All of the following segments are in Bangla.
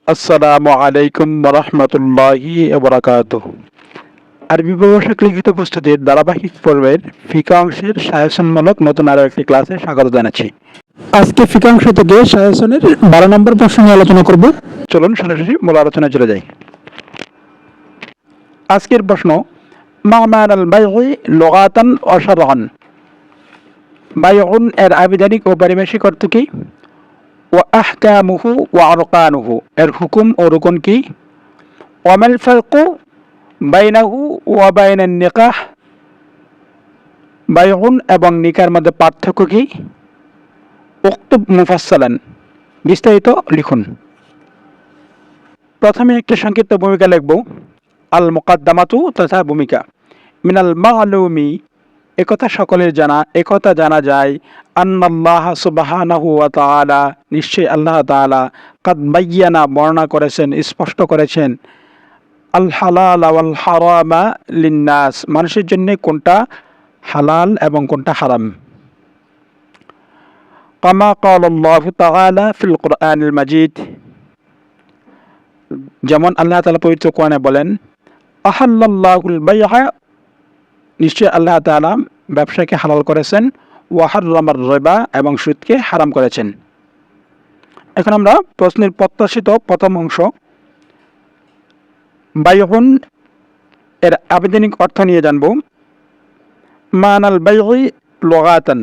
আসসালামু আলাইকুম রহমতুল্লাহি ওবরাকাতুহ। আরবি ভাষা লিখিত প্রস্তুতির ধারাবাহিক পর্বের ফিকা অংশের সাজেশনমূলক নতুন আরও একটি ক্লাসে স্বাগত জানাচ্ছি। আজকে ফিকা অংশ থেকে সাজেশনের 12 নম্বর প্রশ্ন নিয়ে আলোচনা করব। চলুন সরাসরি মূল আলোচনায় চলে যাই। আজকের প্রশ্ন, মা মানাল বাইউই লুগাতান ওয়া শারআন। বাইউন এর আবিধানিক ও পারিভাষিক অর্থ কি? ওয়া আহকামুহু ওয়া আরকানুহু এর হুকুম ও রুকন কি? ওয়ামাল ফারকু বাইনাহু ওয়া বাইনান নিকাহ। বাইউন এবং নিকার মধ্যে পার্থক্য কি? উক্তুব মুফাসসালান বিস্তারিত লিখুন। প্রথমে একটি সংক্ষিপ্ত ভূমিকা লিখব। আল মুকাদ্দামাতু তথা ভূমিকা। মিনাল মা'লুমি একথা সকলের জানা, একথা জানা যায়, আন্নাল্লাহ সুবহানাহু ওয়া তাআলা নিশ্চয় আল্লাহ তাআলা কাদ বায়্যানা বর্ণনা করেছেন, স্পষ্ট করেছেন, আল হালাল ওয়াল হারামা লিন্নাস মানুষের জন্য কোনটা হালাল এবং কোনটা হারাম। কামা ক্বালাল্লাহু তাআলা ফিল কুরআনিল মাজিদ যেমন আল্লাহ তাআলা পবিত্র কোরআনে বলেন, আহাল্লাল্লাহুল বাই'a নিশ্চয় আল্লাহ তাআলা ব্যবসাকে হালাল করেছেন, ওয়া হাররামার রিবা এবং সুদকে হারাম করেছেন। এখন আমরা প্রশ্নের প্রত্যাশিত প্রথম অংশ বাইউন এর আবিধানিক অর্থ নিয়ে জানব। মানাল বাইউই লুগাতান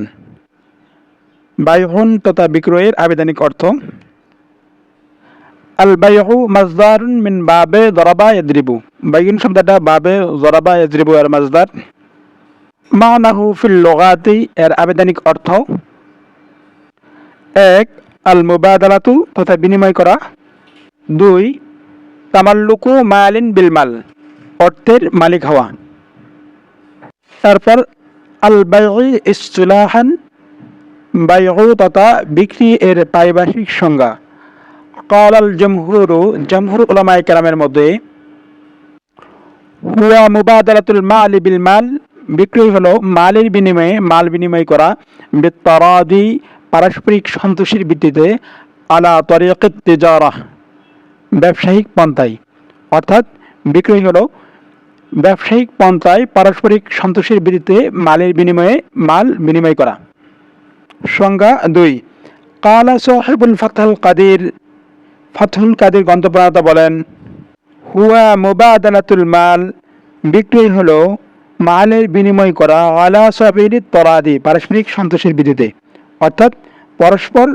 বাইউন তথা বিক্রয়ের আবিধানিক অর্থ। আল বাইউ মাসদারুন মিন বাবে দরাবা ইয়াদরিবু। বাইউন শব্দটা বাবে দরাবা ইয়াদরিবু এর মাসদার। মানাহু ফিল লুগাতি এর আবিধানিক অর্থ। এক, আল মুবাদালাতু তথা বিনিময় করা। দুই, তামাল্লুকু মালিন বিল মাল অর্থের মালিক হওয়া। তারপর আল বাইউ ইসতিলাহান বাইউ তথা বিক্রি এর পারিভাষিক সংজ্ঞা। ক্বালাল জমহুর উলামায়ে কেরামের মধ্যে হুয়া মুবাদালাতুল মালি বিল মাল বিক্রয় হলো মালের বিনিময়ে মাল বিনিময় করা, বিত্তারাদি পারস্পরিক সন্তোষের ভিত্তিতে, আলা তরিকাত তিজারাহ ব্যবসায়িক পন্থায়। অর্থাৎ বিক্রয় হলো ব্যবসায়িক পন্থায় পারস্পরিক সন্তোষের ভিত্তিতে মালের বিনিময়ে মাল বিনিময় করা। সংজ্ঞা 2, কালা সাহিবুল ফাতহুল কাদির ফাতহুল কাদির গ্রন্থপ্রণেতা বলেন, হুয়া মুবাদালাতুল মাল বিক্রয় হলো মালের বিনিময় করা, আলা সাবিলিত তরাদি পারস্পরিক সন্তোষের ভিত্তিতে। অর্থাৎ পরস্পর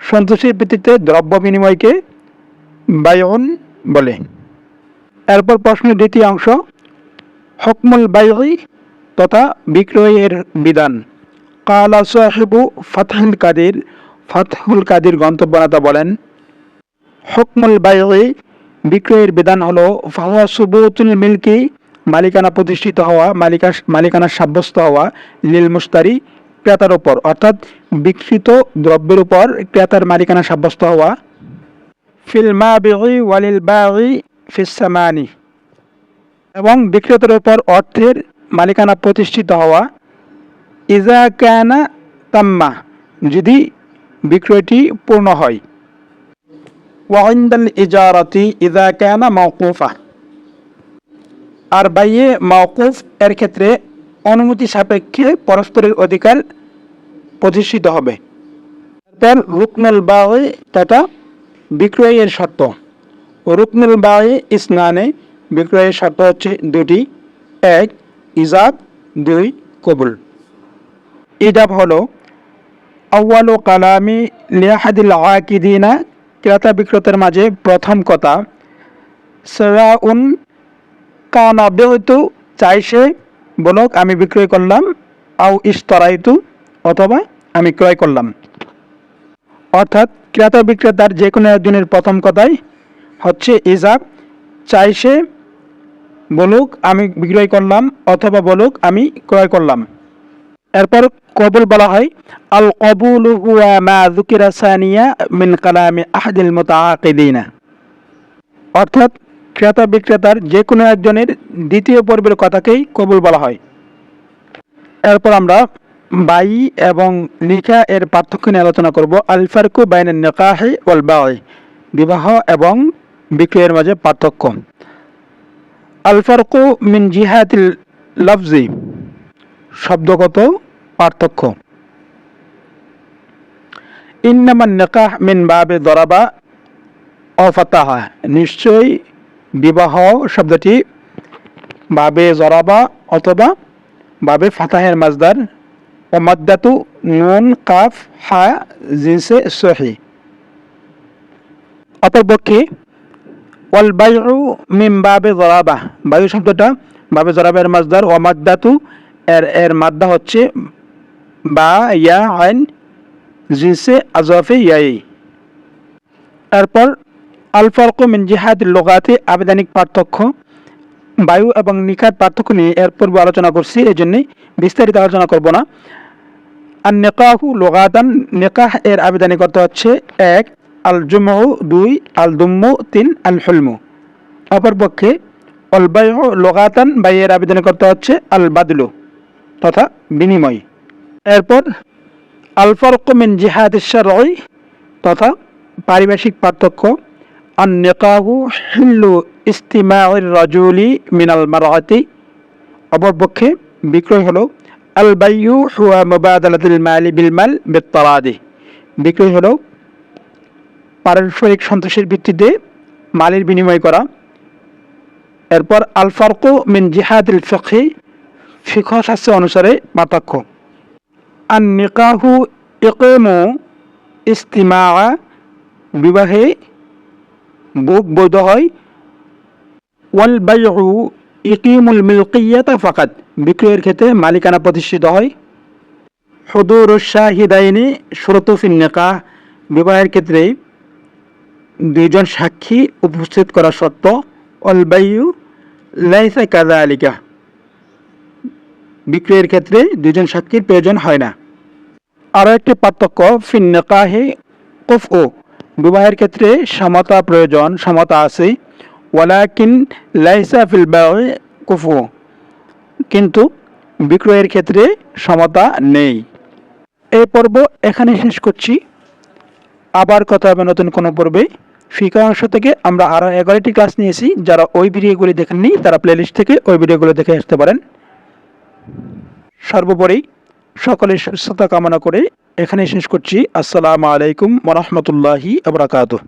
সন্তোষের ভিত্তিতে দ্রব্য বিনিময়কে বাইউন বলে। এরপর প্রশ্নের দ্বিতীয় অংশ, হুকমুল বাইউই তথা বিক্রয়ের বিধান। কালা সাহিবু ফাতহুল কাদির গ্রন্থপ্রণেতা বলেন, হুকমুল বাইউই বিক্রয়ের বিধান হলো ফাহুয়া সুবুতুল মিলকি মালিকানা প্রতিষ্ঠিত হওয়া, মালিকানা সাব্যস্ত হওয়া, লিল মুশতারি ক্রেতার উপর। অর্থাৎ বিক্রিত দ্রব্যের উপর ক্রেতার মালিকানা সাব্যস্ত হওয়া, ফিল মাবিগি ওয়ালিল বাগি ফিস সামানি এবং বিক্রেতার উপর অর্থের মালিকানা প্রতিষ্ঠিত হওয়া, ইজা কানা তাম্মা যদি বিক্রয়টি পূর্ণ হয়, ওয়া ইনদাল ইজারাতি ইজা কানা মাওকুফা আর বাইয়ে মাওকুফ এর ক্ষেত্রে অনুমতি সাপেক্ষে পরস্পরের অধিকার প্রতিষ্ঠিত হবে। তারপর রুকনুল বাগি তথা বিক্রয়ের শর্ত। রুকনুল বাগি ইসনানে বিক্রয়ের শর্ত হচ্ছে দুটি। এক, ইজাব, দুই, কবুল। ইজাব হলো আউয়ালু কালামি লিআহাদিল আকিদিনা ক্রেতা বিক্রেতার মাঝে প্রথম কথা, সাওয়াউন কানা বিউতু চাই সে বলুক আমি বিক্রয় করলাম, আও ইশতারাইতু অথবা আমি ক্রয় করলাম। অর্থাৎ ক্রেতা বিক্রেতার যে কোনো একজনের প্রথম কথাই হচ্ছে ইজাব, চাই সে বলুক আমি বিক্রয় করলাম অথবা বলুক আমি ক্রয় করলাম। এরপর কবুল বলা হয়, আল কবুলু হুয়া মা যুকিরা সানিয়া মিন কালামি আহাদিল মুতাআকিদিনা। অর্থাৎ ক্রেতা বিক্রেতার যে কোনো একজনের দ্বিতীয় পর্বের কথাকেই কবুল বলা হয়। এরপর আমরা বাই এবং নিকাহ এর পার্থক্য নিয়ে আলোচনা করব। আল ফারকু বাইনান নিকাহি ওয়াল বাই বিবাহ এবং বিক্রয়ের মাঝে পার্থক্য। আল ফারকু মিন জিহাতিল লফজি, শব্দগত পার্থক্য। ইন্নামান নিকাহ মিন বাবে দরাবা ও ফাতাহা, নিশ্চয়ই বিবাহ শব্দটি বাবে জরাবা অথবা বাবে ফাতাহের মাজদার। ও মাদ্দাতু নুন কাফ হা জিনসে সহি। অপরপক্ষে ওয়াল বাইউ মিন বাবে জরাবা, বায়ু শব্দটা বাবে জরাবের মাজদার। ও মাদ্দাতু এর মাদ্দা হচ্ছে বা ইয়া আইন জিনসে আজফে ইয়াই। এরপর আল ফারকু মিন জিহাতিল লুগাতি, আবেদনিক পার্থক্য। বায়ু এবং নিকাত পার্থক্য নিয়ে এর পূর্বে আলোচনা করছি, এই জন্যই বিস্তারিত আলোচনা করব না। আর নিকাহু লুগাতান, নিকাহ এর আবেদনিক অর্থ হচ্ছে 1 আল জুমউ, 2 আল দুম্মু, 3 আল হুলমু। অপরপক্ষে আল বাইউ লুগাতান, বাইয়ের আবেদনিক অর্থ হচ্ছে আল বাদলু তথা বিনিময়। এরপর আল ফারকু মিন জিহাতিশ শারঈ তথা পারিভাষিক পার্থক্য। আন নিকাহু হিল্লু ইস্তিমাউর রাজুলি মিনাল মারআতি। অপরপক্ষে বিক্রয় হলো আল বাইউ হুয়া মুবাদালাতুল মালি বিল মাল বিত্তারাদি, বিক্রয় হলো পারস্পরিক সন্তোষের ভিত্তিতে মালের বিনিময় করা। এরপর আল ফারকু মিন জিহাতিল ফিকহি, ফিকহ শাস্ত্র অনুসারে পার্থক্য। আন নিকাহু ইকিমু ইস্তিমা, বিবাহে বুক বৈধ হয়। ওয়াল বাইউ ইকিমুল মিলকিয়াতা ফাকাত, বিক্রয়ের ক্ষেত্রে মালিকানা প্রতিষ্ঠিত হয়। হুদুরুশ শাহিদাইনি শুরুতু ফিন নিকাহ, বিবাহের ক্ষেত্রে দুইজন সাক্ষী উপস্থিত করা শর্ত। ওয়াল বাইউ লাইসা কাযালিকা, বিক্রয়ের ক্ষেত্রে দুইজন সাক্ষীর প্রয়োজন হয় না। আরও একটি পার্থক্য ফিন নিকাহি কুফউ, বিবাহের ক্ষেত্রে সমতা প্রয়োজন, সমতা আছে। ওয়ালাকিন লাইসা ফিল বাইউ কুফউ, কিন্তু বিক্রয়ের ক্ষেত্রে সমতা নেই। এই পর্ব এখানে শেষ করছি, আবার কথা হবে নতুন কোনো পর্বে। ফিকহ অংশ থেকে আমরা আরও 11টি ক্লাস নিয়েছি, যারা ওই ভিডিওগুলি দেখেননি তারা প্লেলিস্ট থেকে ওই ভিডিওগুলো দেখে আসতে পারেন। সর্বোপরি সকলের সুস্থতা কামনা করে এখানে শেষ করছি। আসসালামু আলাইকুম ওয়া রাহমাতুল্লাহি ওয়া বারাকাতুহু।